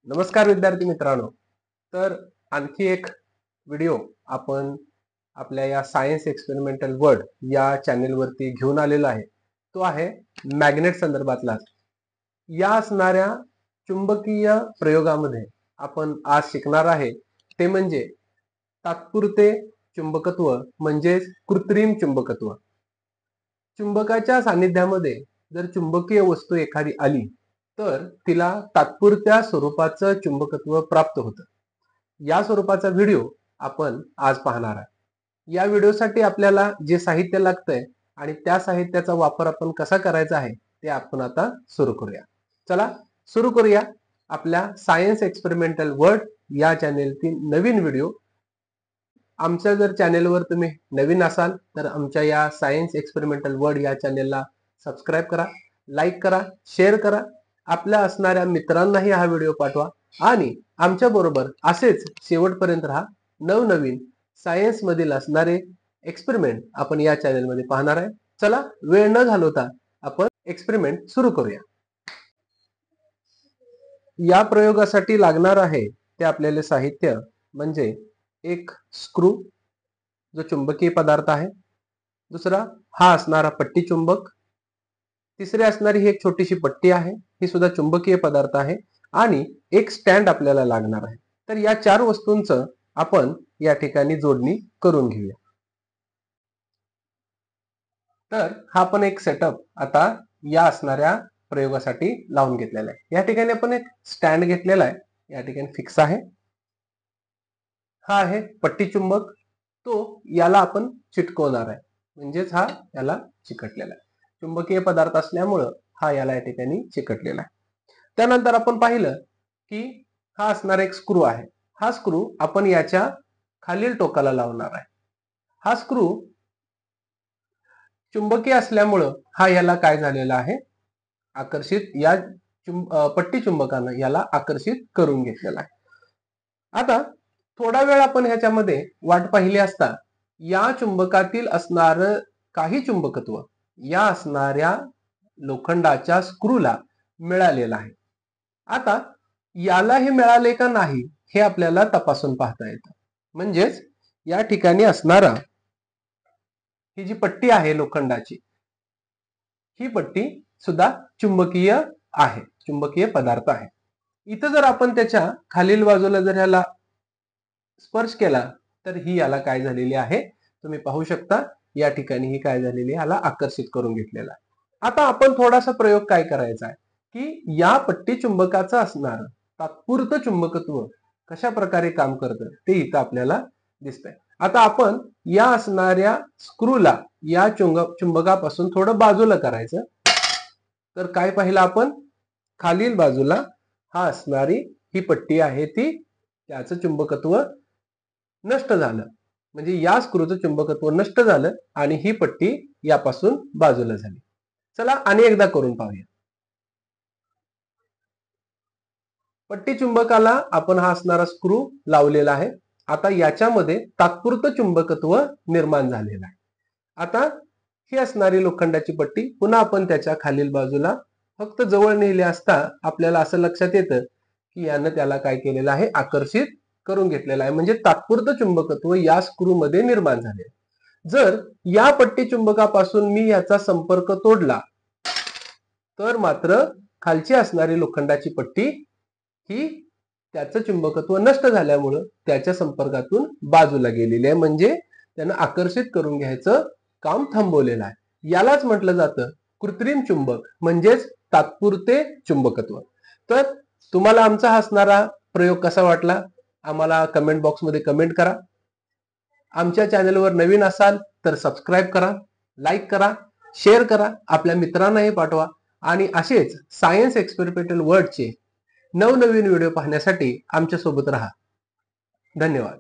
नमस्कार विद्यार्थी मित्रांनो. तर आणखी एक व्हिडिओ आपण आपल्या या सायन्स एक्सपेरिमेंटल वर्ल्ड या चॅनेल वरती घेऊन आलेलो आहे. तो आहे मॅग्नेट संदर्भातला. या असणाऱ्या चुंबकीय प्रयोगामध्ये आपण आज शिकणार आहे ते म्हणजे तात्पुरते चुंबकत्व म्हणजे कृत्रिम चुंबकत्व. चुंबकाच्या सानिध्यामध्ये जर चुंबकीय वस्तू एखादी आली तर तिला तात्पुरत्या स्वरूपाचं चुंबकत्व प्राप्त होतं. या स्वरूपाचा व्हिडिओ आपण आज पाहणार आहे. या व्हिडिओसाठी आपल्याला जे साहित्य लागतंय आणि त्या साहित्याचा वापर आपण कसा करायचा आहे ते आपण आता सुरू करूया. चला सुरू करूया आपल्या सायन्स एक्सपेरिमेंटल वर्ल्ड या चॅनेलतील नवीन व्हिडिओ. आमच्या जर चॅनेलवर तुम्ही नवीन असाल तर आमच्या या सायन्स एक्सपेरिमेंटल वर्ल्ड या चॅनेलला सबस्क्राईब करा, लाईक करा, शेअर करा. आपल्या असणाऱ्या मित्रांनाही हा व्हिडिओ पाठवा आणि आमच्या बरोबर असेच शेवटपर्यंत राहा. नवनवीन सायन्स मधील असणारे एक्सपेरिमेंट आपण या चॅनेल मध्ये पाहणार आहे. चला वेळ न घालवता आपण एक्सपेरिमेंट सुरू करूया. या प्रयोगासाठी लागणार आहे ते आपल्याला साहित्य म्हणजे एक स्क्रू जो चुंबकीय पदार्थ आहे, दुसरा हा असणारा पट्टी चुंबक, तिसरी असणारी ही एक छोटीशी पट्टी आहे, ही सुद्धा चुंबकीय पदार्थ आहे आणि एक स्टँड आपल्याला लागणार आहे. तर या चार वस्तूंचं आपण या ठिकाणी जोडणी करून घेऊया. तर हा पण एक सेटअप आता या असणाऱ्या प्रयोगासाठी लावून घेतलेला आहे. या ठिकाणी आपण एक स्टँड घेतलेला आहे, या ठिकाणी फिक्स आहे. हा आहे पट्टी चुंबक, तो याला आपण चिटकवणार आहे, म्हणजेच हा याला चिकटलेला आहे. चुंबकीय पदार्थ असल्यामुळं हा याला या ठिकाणी चिकटलेला आहे. त्यानंतर आपण पाहिलं की हा असणार एक स्क्रू आहे. हा स्क्रू आपण याच्या खालील टोकाला लावणार आहे. हा स्क्रू चुंबकीय असल्यामुळं हा याला काय झालेला आहे, आकर्षित या पट्टी चुंबकानं याला आकर्षित करून घेतलेला आहे. आता थोडा वेळ आपण ह्याच्यामध्ये वाट पाहिली असता या चुंबकातील असणार काही चुंबकत्व या असणाऱ्या लोखंडाच्या स्क्रूला मिळालेलं आहे. आता याला हे मिळाले का नाही हे आपल्याला तपासून पाहता येतं. म्हणजेच या ठिकाणी असणारा ही जी पट्टी आहे लोखंडाची, ही पट्टी सुद्धा चुंबकीय आहे, चुंबकीय पदार्थ आहे. इथं जर आपण त्याच्या खालील बाजूला जर ह्याला स्पर्श केला तर ही याला काय झालेली आहे तुम्ही पाहू शकता. या ठिकाणी ही काय झालेली याला आकर्षित करून घेतलेला आहे. आता आपण थोडासा प्रयोग काय करायचा आहे की या पट्टी चुंबकाचं असणार तात्पुरतं चुंबकत्व कशा प्रकारे काम करतं ते इथं आपल्याला दिसतंय. आता आपण या असणाऱ्या स्क्रूला या चुंबकापासून थोडं बाजूला करायचं. तर काय पाहिलं आपण, खालील बाजूला हा असणारी ही पट्टी आहे ती त्याचं चुंबकत्व नष्ट झालं, म्हणजे या स्क्रूचं चुंबकत्व नष्ट झालं आणि ही पट्टी यापासून बाजूला झाली. चला आणि एकदा करून पाहूया. पट्टी चुंबकाला आपण हा असणारा स्क्रू लावलेला आहे. आता याच्यामध्ये तात्पुरतं चुंबकत्व निर्माण झालेलं आहे. आता ही असणारी लोखंडाची पट्टी पुन्हा आपण त्याच्या खालील बाजूला फक्त जवळ नेली असता आपल्याला असं लक्षात येतं की यानं त्याला काय केलेलं आहे, आकर्षित करून घेतलेलं आहे. म्हणजे तात्पुरतं चुंबकत्व या स्क्रू मध्ये निर्माण झाले. जर या पट्टी चुंबकापासून मी याचा संपर्क तोडला तर मात्र खालची असणारी लोखंडाची पट्टी ही त्याचं चुंबकत्व नष्ट झाल्यामुळं त्याच्या संपर्कातून बाजूला गेलेली आहे, म्हणजे त्यानं आकर्षित करून घ्यायचं काम थांबवलेलं आहे. यालाच म्हटलं जातं कृत्रिम चुंबक म्हणजेच तात्पुरते चुंबकत्व. तर तुम्हाला आमचा असणारा प्रयोग कसा वाटला आम्हाला कमेंट बॉक्समध्ये कमेंट करा. आमच्या चॅनलवर नवीन असाल तर सबस्क्राईब करा, लाईक करा, शेअर करा, आपल्या मित्रांनाही पाठवा आणि असेच सायन्स एक्सपेरिमेंटल वर्ल्डचे नवनवीन व्हिडिओ पाहण्यासाठी आमच्या सोबत राहा. धन्यवाद.